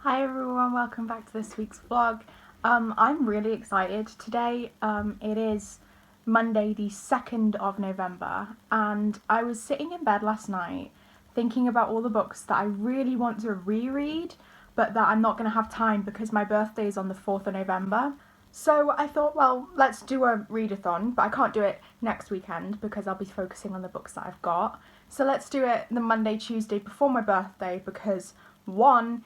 Hi everyone, welcome back to this week's vlog. I'm really excited today. It is Monday the 2nd of November and I was sitting in bed last night thinking about all the books that I really want to reread but that I'm not going to have time because my birthday is on the 4th of November. So I thought, well, let's do a readathon, but I can't do it next weekend because I'll be focusing on the books that I've got. So let's do it the Monday, Tuesday before my birthday because one,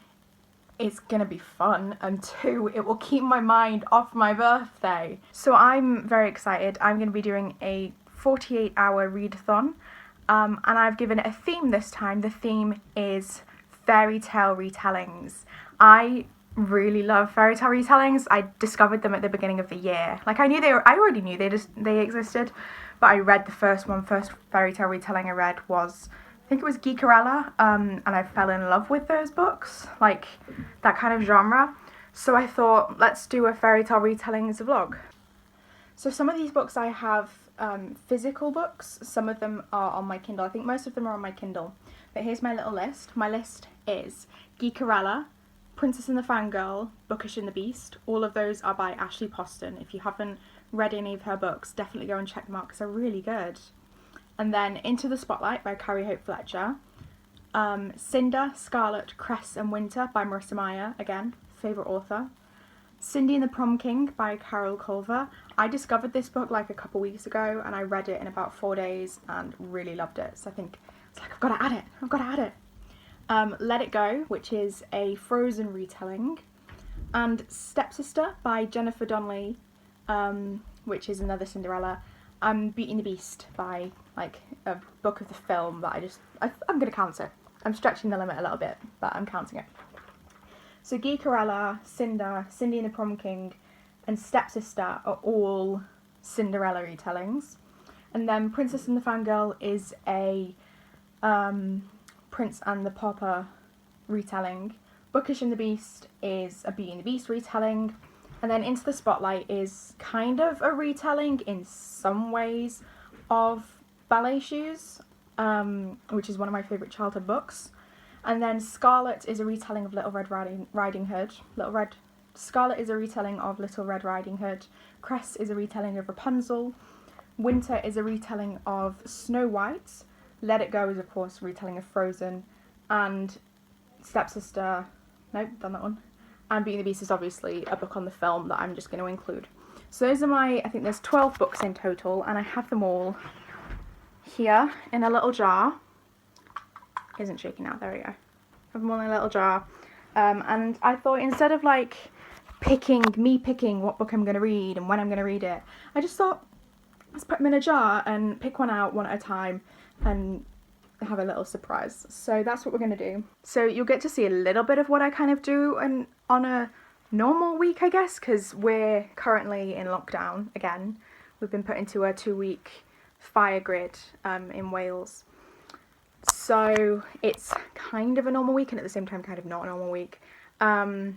it's gonna be fun, and two, it will keep my mind off my birthday. So I'm very excited. I'm gonna be doing a 48-hour readathon, and I've given it a theme this time. The theme is fairy tale retellings. I really love fairy tale retellings. I discovered them at the beginning of the year. Like I already knew they existed, but I read the first fairy tale retelling I read was, I think it was Geekerella, and I fell in love with those books, like that kind of genre. So I thought, let's do a fairy tale retelling as a vlog. So some of these books I have physical books, some of them are on my Kindle. I think most of them are on my Kindle. But here's my little list. My list is Geekerella, Princess and the Fangirl, Bookish and the Beast. All of those are by Ashley Poston. If you haven't read any of her books, definitely go and check them out because they're really good. And then Into the Spotlight by Carrie Hope Fletcher. Cinder, Scarlet, Cress and Winter by Marissa Meyer, again, favourite author. Cindy and the Prom King by Carol Culver. I discovered this book like a couple weeks ago and I read it in about 4 days and really loved it. So I think it's like, I've got to add it. Let It Go, which is a Frozen retelling. And Stepsister by Jennifer Donnelly, which is another Cinderella. Beauty and the Beast by like a book of the film that I'm going to count it. I'm stretching the limit a little bit, but I'm counting it. So Geekerella, Cinder, Cindy and the Prom King, and Stepsister are all Cinderella retellings. And then Princess and the Fangirl is a Prince and the Pauper retelling. Bookish and the Beast is a Beauty and the Beast retelling. And then Into the Spotlight is kind of a retelling in some ways of Ballet Shoes, which is one of my favourite childhood books. And then Scarlet is a retelling of Little Red Riding Hood. Scarlet is a retelling of Little Red Riding Hood. Cress is a retelling of Rapunzel. Winter is a retelling of Snow White. Let It Go is, of course, a retelling of Frozen. And Stepsister, nope, done that one. And Beauty and the Beast is obviously a book on the film that I'm just going to include. So those are I think there's 12 books in total, and I have them all here in a little jar. Isn't shaking out, there we go. I have them all in a little jar. And I thought instead of like picking what book I'm going to read and when I'm going to read it, I just thought, let's put them in a jar and pick one out one at a time and have a little surprise. So that's what we're going to do. So you'll get to see a little bit of what I kind of do on a normal week, I guess, because we're currently in lockdown again. We've been put into a 2-week fire grid in Wales. So it's kind of a normal week and at the same time kind of not a normal week. But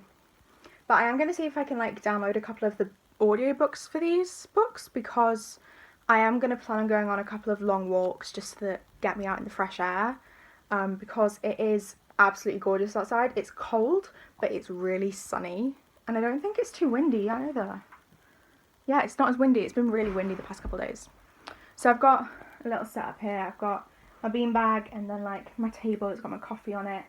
I am going to see if I can like download a couple of the audiobooks for these books because I am going to plan on going on a couple of long walks just to get me out in the fresh air, because it is absolutely gorgeous outside. It's cold, but it's really sunny, and I don't think it's too windy either. Yeah, it's not as windy. It's been really windy the past couple of days. So I've got a little setup here. I've got my beanbag and then like my table. It's got my coffee on it,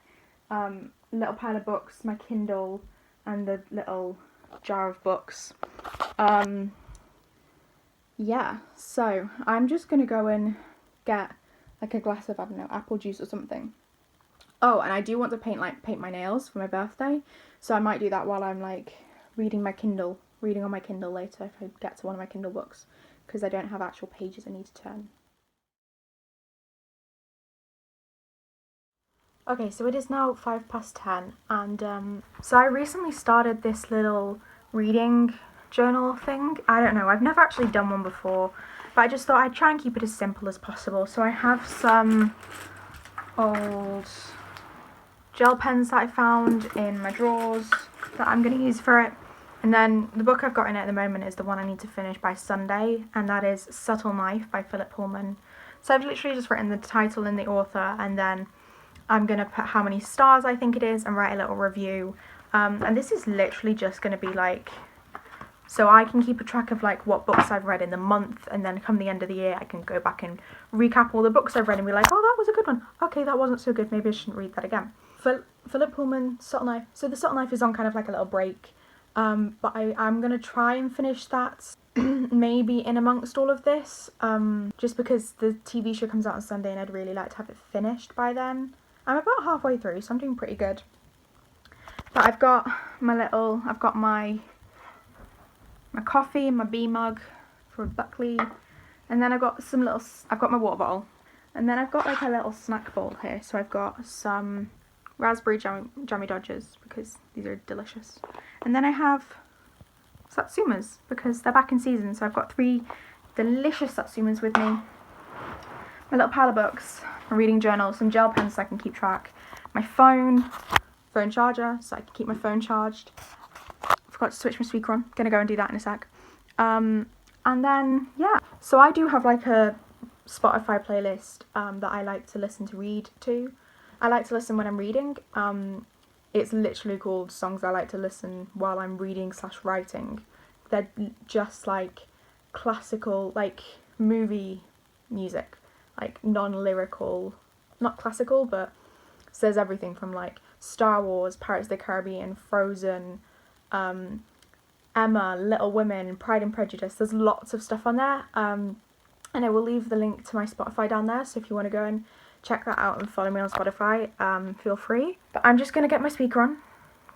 little pile of books, my Kindle, and the little jar of books. Yeah, so I'm just going to go and get like a glass of, I don't know, apple juice or something. Oh, and I do want to paint my nails for my birthday, so I might do that while I'm like reading on my Kindle later if I get to one of my Kindle books, because I don't have actual pages I need to turn. Okay, so it is now 10:05, and so I recently started this little reading journal thing. I don't know, I've never actually done one before, but I just thought I'd try and keep it as simple as possible. So I have some old gel pens that I found in my drawers that I'm going to use for it. And then the book I've got in it at the moment is the one I need to finish by Sunday, and that is Subtle Knife by Philip Pullman. So I've literally just written the title and the author, and then I'm going to put how many stars I think it is and write a little review. And this is literally just going to be like, so I can keep a track of like what books I've read in the month, and then come the end of the year I can go back and recap all the books I've read and be like, oh, that was a good one. Okay, that wasn't so good. Maybe I shouldn't read that again. Philip Pullman, Subtle Knife. So the Subtle Knife is on kind of like a little break, but I'm going to try and finish that maybe in amongst all of this, just because the TV show comes out on Sunday and I'd really like to have it finished by then. I'm about halfway through, so I'm doing pretty good. But I've got my coffee and my bee mug for Buckley, and then I've got my water bottle, and then I've got like a little snack bowl here. So I've got some raspberry jammy Dodgers because these are delicious, and then I have Satsumas because they're back in season. So I've got 3 delicious Satsumas with me, my little pile of books, my reading journal, some gel pens so I can keep track, my phone charger so I can keep my phone charged. Forgot to switch my speaker on. Gonna go and do that in a sec. And then yeah, so I do have like a Spotify playlist that I like to listen to read to. I like to listen when I'm reading. It's literally called Songs I Like to Listen While I'm Reading / Writing. They're just like classical, like movie music, like non-lyrical, not classical, but says everything from like Star Wars, Pirates of the Caribbean, Frozen, Emma, Little Women, Pride and Prejudice. There's lots of stuff on there, and I will leave the link to my Spotify down there, so if you want to go and check that out and follow me on Spotify, feel free. But I'm just going to get my speaker on,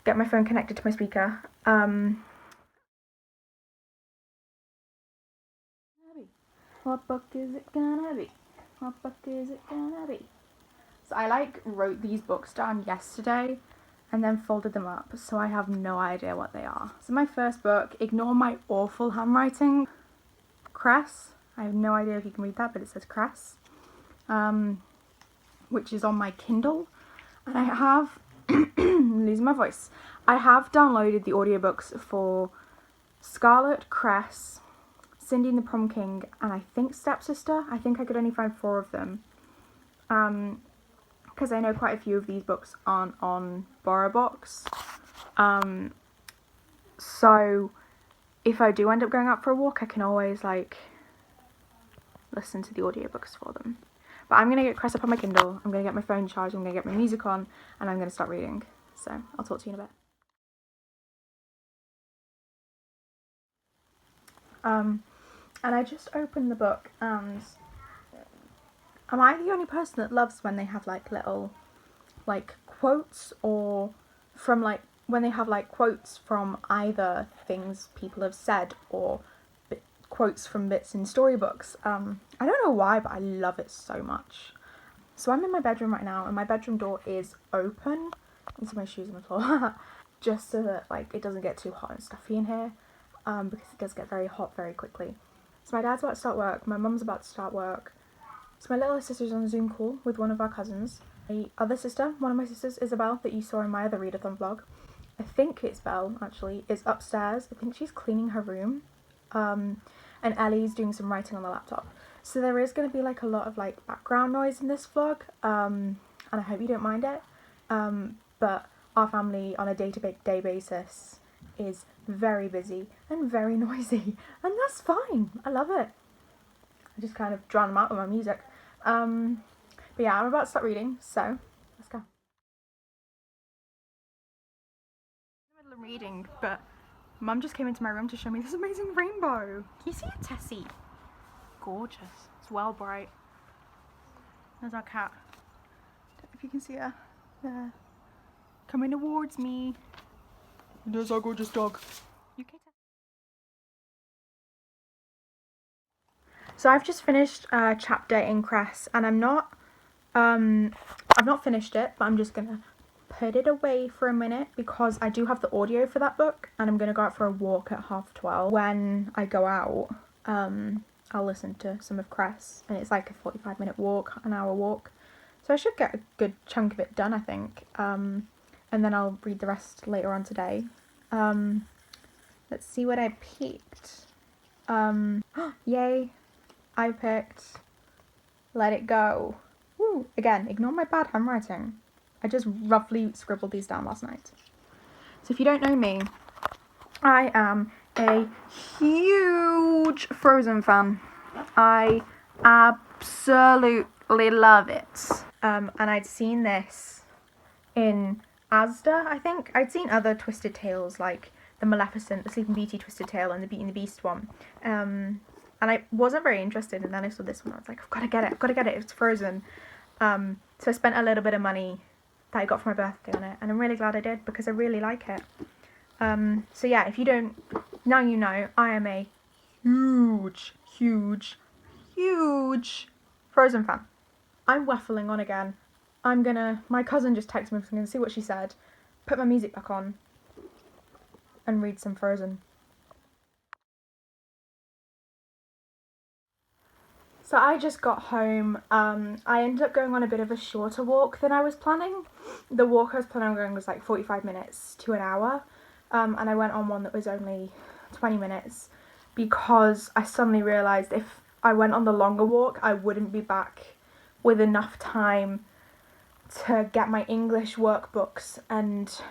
get my phone connected to my speaker. What book is it gonna be? What book is it gonna be? So I like wrote these books down yesterday and then folded them up, so I have no idea what they are. So my first book, ignore my awful handwriting, Cress. I have no idea if you can read that, but it says Cress, which is on my Kindle. And I have, I'm losing my voice, I have downloaded the audiobooks for Scarlet, Cress, Cindy and the Prom King, and I think Stepsister. I think I could only find 4 of them. Because I know quite a few of these books aren't on BorrowBox. So if I do end up going out for a walk, I can always like listen to the audiobooks for them. But I'm going to get Cress up on my Kindle, I'm going to get my phone charged, I'm going to get my music on, and I'm going to start reading. So I'll talk to you in a bit. And I just opened the book, and am I the only person that loves when they have like little like quotes, or from like when they have like quotes from either things people have said or quotes from bits in storybooks? I don't know why, but I love it so much. So I'm in my bedroom right now, and my bedroom door is open. You can see my shoes on the floor. Just so that like it doesn't get too hot and stuffy in here, because it does get very hot very quickly. So my dad's about to start work, my mum's about to start work. So my little sister's on a Zoom call with one of our cousins. My other sister, one of my sisters, Isabel, that you saw in my other readathon vlog, I think it's Belle actually, is upstairs. I think she's cleaning her room. And Ellie's doing some writing on the laptop. So there is going to be like a lot of like background noise in this vlog, and I hope you don't mind it. But our family on a day-to-day basis is very busy and very noisy, and that's fine. I love it. I just kind of drown them out with my music. But yeah, I'm about to start reading, so let's go. I'm in the middle of reading, but Mum just came into my room to show me this amazing rainbow. Can you see it, Tessie? Gorgeous. It's well bright. There's our cat. Don't know if you can see her. There. Coming towards me. There's our gorgeous dog. You okay, Tessie? So I've just finished chapter in Cress, and I've not finished it, but I'm just gonna put it away for a minute because I do have the audio for that book, and I'm gonna go out for a walk at 12:30. When I go out, I'll listen to some of Cress, and it's like a 45-minute walk, an hour walk, so I should get a good chunk of it done, I think. And then I'll read the rest later on today. Let's see what I picked. Yay! I picked Let It Go. Woo! Again, ignore my bad handwriting. I just roughly scribbled these down last night. So if you don't know me, I am a huge Frozen fan. I absolutely love it. And I'd seen this in Asda, I think. I'd seen other Twisted Tales, like the Maleficent, the Sleeping Beauty Twisted Tale, and the Beauty and the Beast one. And I wasn't very interested, and then I saw this one. I was like, I've got to get it. It's Frozen. So I spent a little bit of money that I got for my birthday on it, and I'm really glad I did because I really like it. So yeah, if you don't, now you know, I am a huge Frozen fan. I'm waffling on again. My cousin just texted me, so I'm gonna see what she said, put my music back on, and read some Frozen. So I just got home. I ended up going on a bit of a shorter walk than I was planning. The walk I was planning on going was like 45 minutes to an hour. And I went on one that was only 20 minutes because I suddenly realised if I went on the longer walk, I wouldn't be back with enough time to get my English workbooks and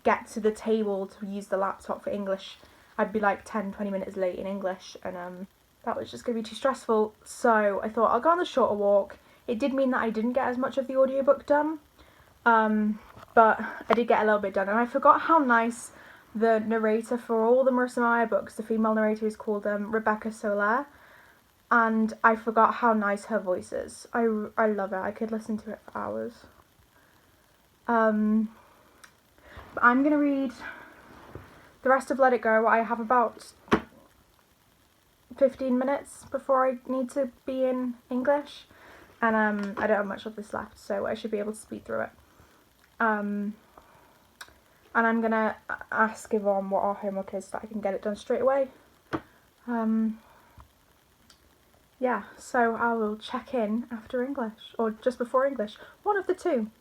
get to the table to use the laptop for English. I'd be like 10-20 minutes late in English, and that was just going to be too stressful. So I thought I'll go on the shorter walk. It did mean that I didn't get as much of the audiobook done, but I did get a little bit done, and I forgot how nice the narrator for all the Marissa Meyer books, the female narrator, is called Rebecca Soler, and I forgot how nice her voice is. I love it. I could listen to it for hours. But I'm gonna read the rest of Let It Go. I have about 15 minutes before I need to be in English, and I don't have much of this left, so I should be able to speed through it. And I'm gonna ask Yvonne what our homework is so that I can get it done straight away. Yeah, so I will check in after English, or just before English, one of the two.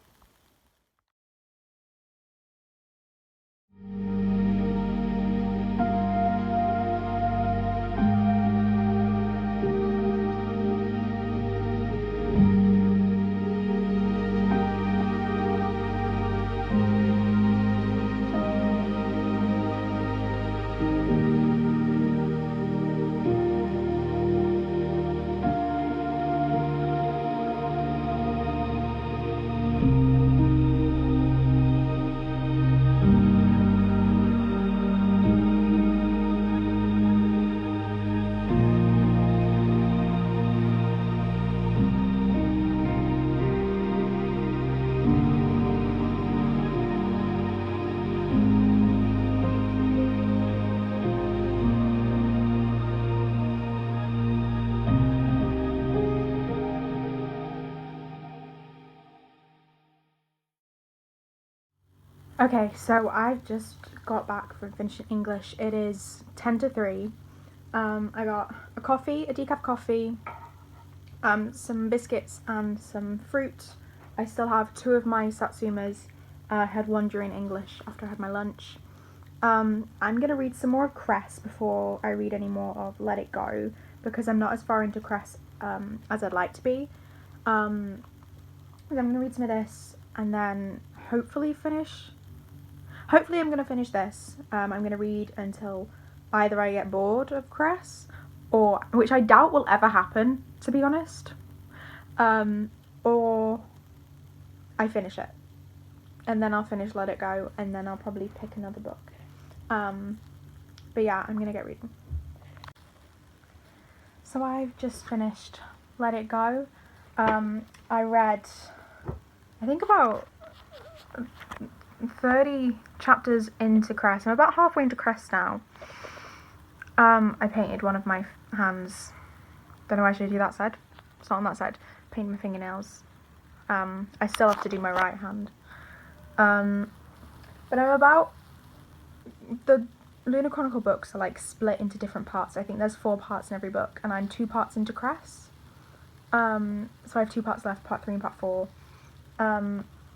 Okay, so I've just got back from finishing English. It is 10 to 3. I got a coffee, a decaf coffee, some biscuits and some fruit. I still have 2 of my satsumas. I had one during English after I had my lunch. I'm going to read some more of Cress before I read any more of Let It Go, because I'm not as far into Cress as I'd like to be. I'm going to read some of this and then hopefully I'm going to finish this. I'm going to read until either I get bored of Cress, or, which I doubt will ever happen, to be honest, or I finish it. And then I'll finish Let It Go, and then I'll probably pick another book. But yeah, I'm going to get reading. So I've just finished Let It Go. I read, I think about 30 chapters into Cress. I'm about halfway into Cress now. I painted one of my hands. Don't know why I showed you that side. It's not on that side. Painted my fingernails. I still have to do my right hand. But I'm about... The Lunar Chronicle books are like split into different parts. I think there's 4 parts in every book, and I'm 2 parts into Cress. So I have 2 parts left, part 3 and part 4.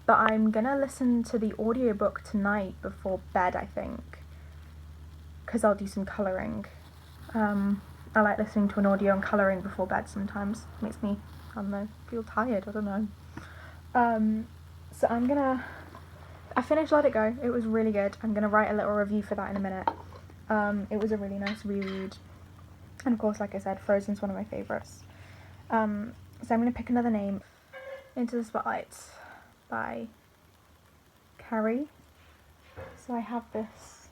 But I'm gonna listen to the audiobook tonight before bed, I think, because I'll do some colouring. I like listening to an audio and colouring before bed sometimes. It makes me, I don't know, feel tired, I don't know. So I'm gonna I finished Let It Go. It was really good. I'm going to write a little review for that in a minute. It was a really nice reread. And of course, like I said, Frozen's one of my favourites. So I'm going to pick another name. Into the Spotlight by Carrie. So I have this.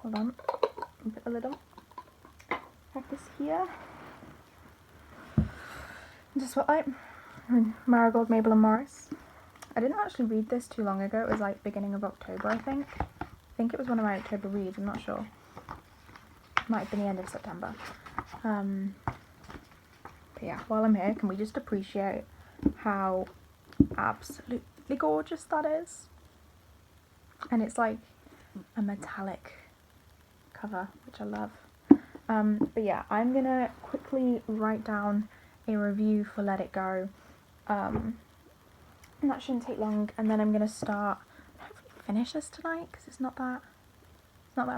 Hold on. I'll put the lid on. I have this here. Into the Spotlight. Marigold, Mabel and Morris. I didn't actually read this too long ago. It was like beginning of October, I think. I think it was one of my October reads, I'm not sure. Might have been the end of September. But yeah, while I'm here, can we just appreciate how absolutely gorgeous that is? And it's like a metallic cover, which I love. But yeah, I'm gonna quickly write down a review for Let It Go. And that shouldn't take long, and then I'm gonna start hopefully finish this tonight because it's not that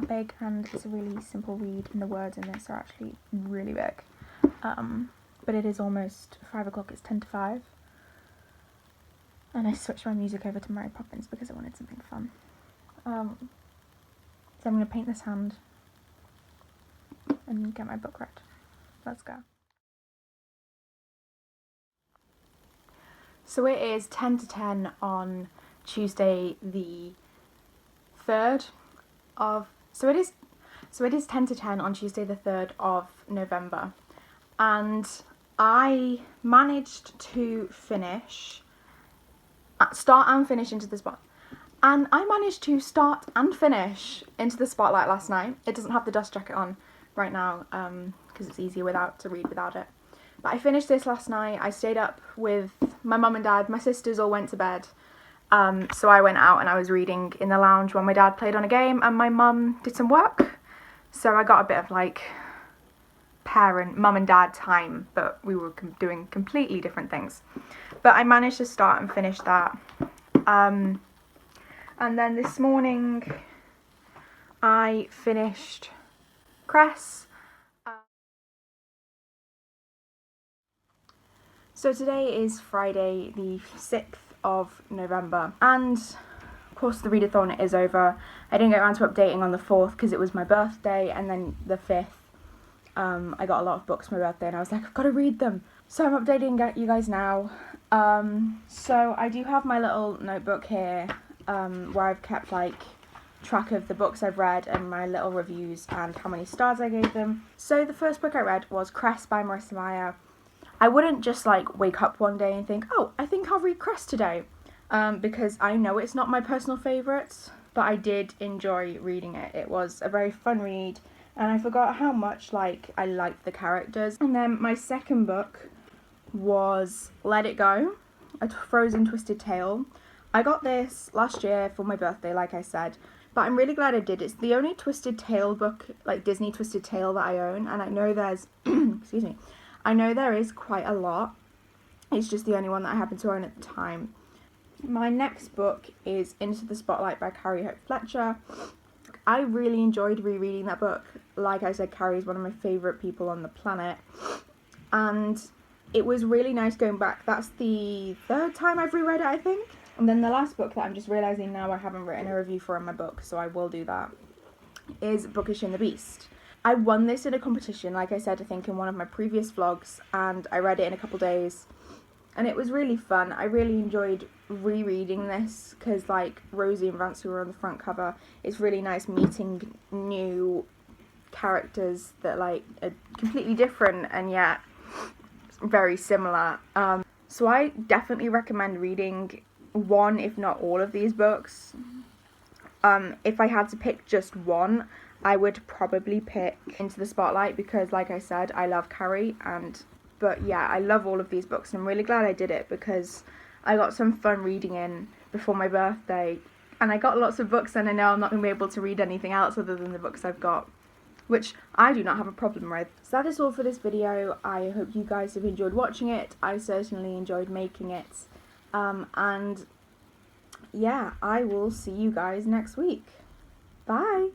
big, and it's a really simple read, and the words in this are actually really big. But it is almost 5 o'clock, it's 10 to 5. And I switched my music over to Mary Poppins because I wanted something fun. So I'm going to paint this hand and get my book read. Let's go. So it is 10 to 10 on Tuesday the 3rd of... So it is 10 to 10 on Tuesday the 3rd of November. And I managed to start and finish Into the Spotlight. And I managed to start and finish Into the Spotlight last night. It doesn't have the dust jacket on right now because it's easier to read without it. But I finished this last night. I stayed up with my mum and dad. My sisters all went to bed. So I went out and I was reading in the lounge while my dad played on a game and my mum did some work. So I got a bit of like mum and dad time, but we were doing completely different things. But I managed to start and finish that. And then this morning I finished Cress. So today is Friday the 6th of November, and of course the readathon is over. I didn't get around to updating on the 4th because it was my birthday, and then the 5th I got a lot of books for my birthday and I was like, I've got to read them. So I'm updating you guys now. So I do have my little notebook here where I've kept like track of the books I've read and my little reviews and how many stars I gave them. So the first book I read was Cress by Marissa Meyer. I wouldn't just like wake up one day and think, oh, I think I'll read Cress today, because I know it's not my personal favourite, but I did enjoy reading it. It was a very fun read. And I forgot how much like I liked the characters. And then my second book was Let It Go, a Frozen Twisted Tale. I got this last year for my birthday, like I said, but I'm really glad I did. It's the only Twisted Tale book, like Disney Twisted Tale, that I own, and I know there's, excuse me, I know there is quite a lot. It's just the only one that I happen to own at the time. My next book is Into the Spotlight by Carrie Hope Fletcher. I really enjoyed rereading that book. Like I said, Carrie is one of my favourite people on the planet. And it was really nice going back. That's the 3rd time I've reread it, I think. And then the last book that I'm just realising now I haven't written a review for in my book, so I will do that, is Bookish and the Beast. I won this in a competition, like I said, I think in one of my previous vlogs, and I read it in a couple days. And it was really fun. I really enjoyed rereading this because, like, Rosie and Vance, who were on the front cover, it's really nice meeting new characters that, like, are completely different and yet very similar. So I definitely recommend reading one, if not all, of these books. If I had to pick just one, I would probably pick Into the Spotlight because, like I said, I love Carrie But yeah, I love all of these books and I'm really glad I did it because I got some fun reading in before my birthday and I got lots of books and I know I'm not going to be able to read anything else other than the books I've got, which I do not have a problem with. So that is all for this video. I hope you guys have enjoyed watching it. I certainly enjoyed making it. And yeah, I will see you guys next week. Bye!